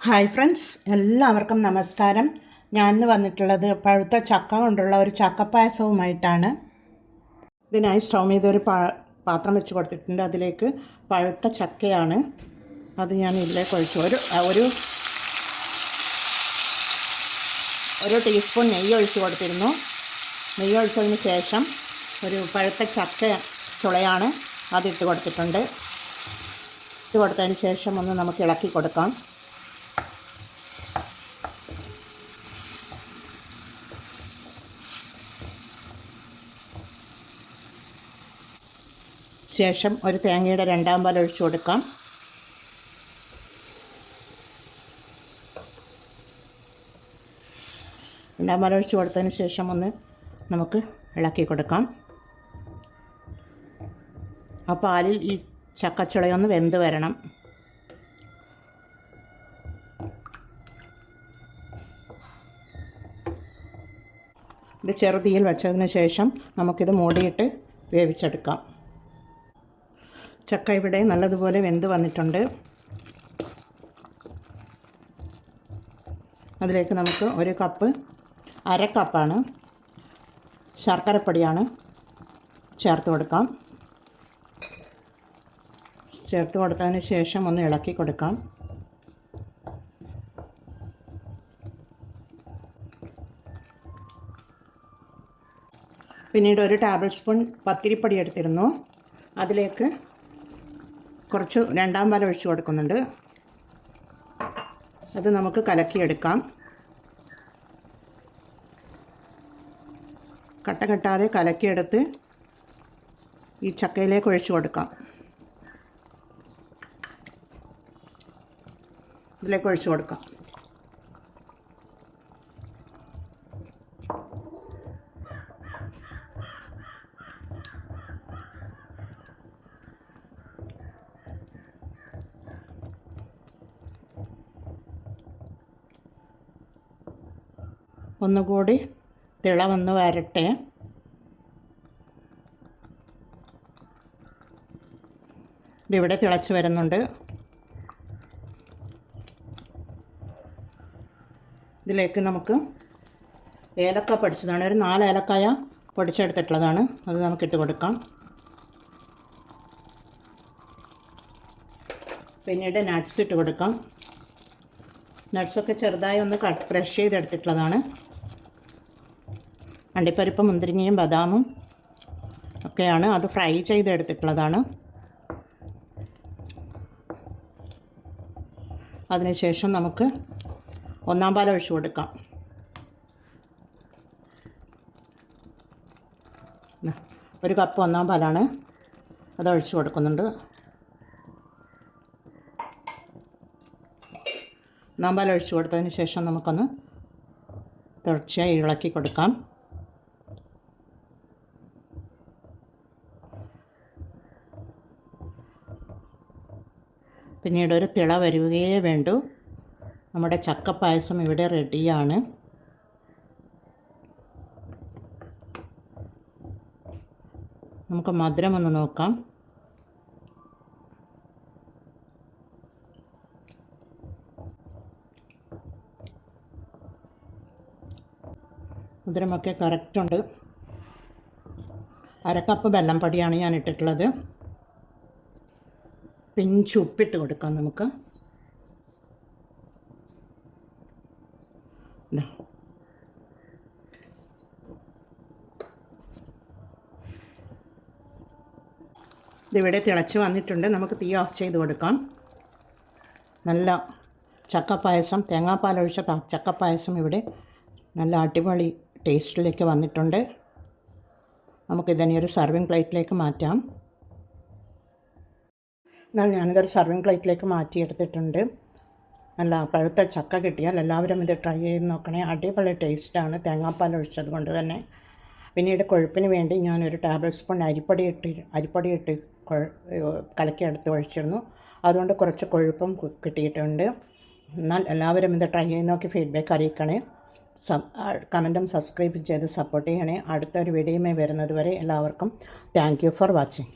Hi friends, എല്ലാവർക്കും നമസ്കാരം. ഞാൻ ഇന്ന് വന്നിട്ടുള്ളത് പഴുത്ത ചക്ക കൊണ്ടുള്ള ഒരു ചക്കപ്പായസവുമായിട്ടാണ്. ഇതിനായി സ്റ്റൗ ചെയ്തൊരു പാത്രം വെച്ച് കൊടുത്തിട്ടുണ്ട്. അതിലേക്ക് പഴുത്ത ചക്കയാണ്. അത് ഞാൻ ഇതിലേക്ക് ഒഴിച്ചു. ഒരു ടീസ്പൂൺ നെയ്യ് ഒഴിച്ച് കൊടുത്തിരുന്നു. നെയ്യ് ഒഴിച്ചതിന് ശേഷം ഒരു പഴുത്ത ചക്ക ചുളയാണ് അതിട്ട് കൊടുത്തിട്ടുണ്ട്. ഇട്ട് കൊടുത്തതിന് ശേഷം ഒന്ന് നമുക്ക് ഇളക്കി കൊടുക്കാം. ശേഷം ഒരു തേങ്ങയുടെ രണ്ടാം പാൽ ഒഴിച്ചു കൊടുക്കാം. രണ്ടാം പാൽ ഒഴിച്ച് കൊടുത്തതിന് ശേഷം ഒന്ന് നമുക്ക് ഇളക്കി കൊടുക്കാം. ആ പാലിൽ ഈ ചക്കച്ചുളയൊന്ന് വെന്ത് വരണം. ഇത് ചെറുതീയിൽ വെച്ചതിന് ശേഷം നമുക്കിത് മൂടിയിട്ട് വേവിച്ചെടുക്കാം. ചക്ക ഇവിടെ നല്ലതുപോലെ വെന്ത് വന്നിട്ടുണ്ട്. അതിലേക്ക് നമുക്ക് അര കപ്പാണ് ശർക്കരപ്പൊടിയാണ് ചേർത്ത് കൊടുക്കാം. ചേർത്ത് കൊടുത്തതിന് ശേഷം ഒന്ന് ഇളക്കി കൊടുക്കാം. പിന്നീട് ഒരു ടേബിൾ സ്പൂൺ പത്തിരിപ്പൊടി എടുത്തിരുന്നു. അതിലേക്ക് കുറച്ച് രണ്ടാം പാൽ ഒഴിച്ച് കൊടുക്കുന്നുണ്ട്. അത് നമുക്ക് കലക്കിയെടുക്കാം. കട്ട കെട്ടാതെ കലക്കിയെടുത്ത് ഈ ചക്കയിലേക്ക് ഒഴിച്ച് കൊടുക്കാം. ഇതിലേക്ക് ഒഴിച്ച് കൊടുക്കാം. ഒന്നുകൂടി തിള വന്ന് വരട്ടെ. ഇതിവിടെ തിളച്ച് വരുന്നുണ്ട്. ഇതിലേക്ക് നമുക്ക് ഏലക്ക പൊടിച്ചതാണ്. ഒരു 4 ഏലക്കായ പൊടിച്ചെടുത്തിട്ടുള്ളതാണ്. അത് നമുക്കിട്ട് കൊടുക്കാം. പിന്നീട് നട്ട്സ് ഇട്ട് കൊടുക്കാം. നട്ട്സൊക്കെ ചെറുതായി ഒന്ന് ക്രഷ് ചെയ്തെടുത്തിട്ടുള്ളതാണ്. അണ്ടിപ്പരിപ്പ്, മുന്തിരിങ്ങയും ബദാമും ഒക്കെയാണ്. അത് ഫ്രൈ ചെയ്തെടുത്തിട്ടുള്ളതാണ്. അതിനുശേഷം നമുക്ക് ഒന്നാം പാൽ ഒഴിച്ച് കൊടുക്കാം. ഒരു കപ്പ് ഒന്നാം പാലാണ്. അത് ഒഴിച്ച് കൊടുക്കുന്നുണ്ട്. ഒന്നാം പാൽ ഒഴിച്ച് കൊടുത്തതിന് ശേഷം നമുക്കൊന്ന് തുടർച്ചയായി ഇളക്കി കൊടുക്കാം. പിന്നീട് ഒരു തിള വരികയേ വേണ്ടൂ. നമ്മുടെ ചക്കപ്പായസം ഇവിടെ റെഡിയാണ്. നമുക്ക് മധുരം ഒന്ന് നോക്കാം. മധുരമൊക്കെ കറക്റ്റുണ്ട്. അരക്കപ്പ് ബെല്ലം പൊടിയാണ് ഞാൻ ഇട്ടിട്ടുള്ളത്. പിഞ്ച് ഉപ്പിട്ട് കൊടുക്കാം നമുക്ക്. ഇതിവിടെ തിളച്ച് വന്നിട്ടുണ്ട്. നമുക്ക് തീ ഓഫ് ചെയ്ത് കൊടുക്കാം. നല്ല ചക്കപ്പായസം, തേങ്ങാപ്പാലൊഴിച്ച ചക്കപ്പായസം ഇവിടെ നല്ല അടിപൊളി ടേസ്റ്റിലേക്ക് വന്നിട്ടുണ്ട്. നമുക്കിതിനെ ഒരു സർവിങ് പ്ലേറ്റിലേക്ക് മാറ്റാം. എന്നാൽ ഞാനിതൊരു സർവിങ് പ്ലേറ്റിലേക്ക് മാറ്റിയെടുത്തിട്ടുണ്ട്. നല്ല പഴുത്ത ചക്ക കിട്ടിയാൽ എല്ലാവരും ഇത് ട്രൈ ചെയ്ത് നോക്കണേ. അടിപൊളി ടേസ്റ്റാണ് തേങ്ങാപ്പാൽ ഒഴിച്ചത് കൊണ്ട് തന്നെ. പിന്നീട് കൊഴുപ്പിന് വേണ്ടി ഞാനൊരു ടേബിൾ സ്പൂൺ അരിപ്പൊടി ഇട്ട് കലക്കിയെടുത്ത് ഒഴിച്ചിരുന്നു. അതുകൊണ്ട് കുറച്ച് കൊഴുപ്പും കിട്ടിയിട്ടുണ്ട്. എന്നാൽ എല്ലാവരും ഇത് ട്രൈ ചെയ്ത് നോക്കി ഫീഡ്ബാക്ക് അറിയിക്കണേ. കമൻറ്റും സബ്സ്ക്രൈബ് ചെയ്ത് സപ്പോർട്ട് ചെയ്യണേ. അടുത്തൊരു വീഡിയോയുമായി വരുന്നത് വരെ എല്ലാവർക്കും താങ്ക് യു ഫോർ വാച്ചിങ്.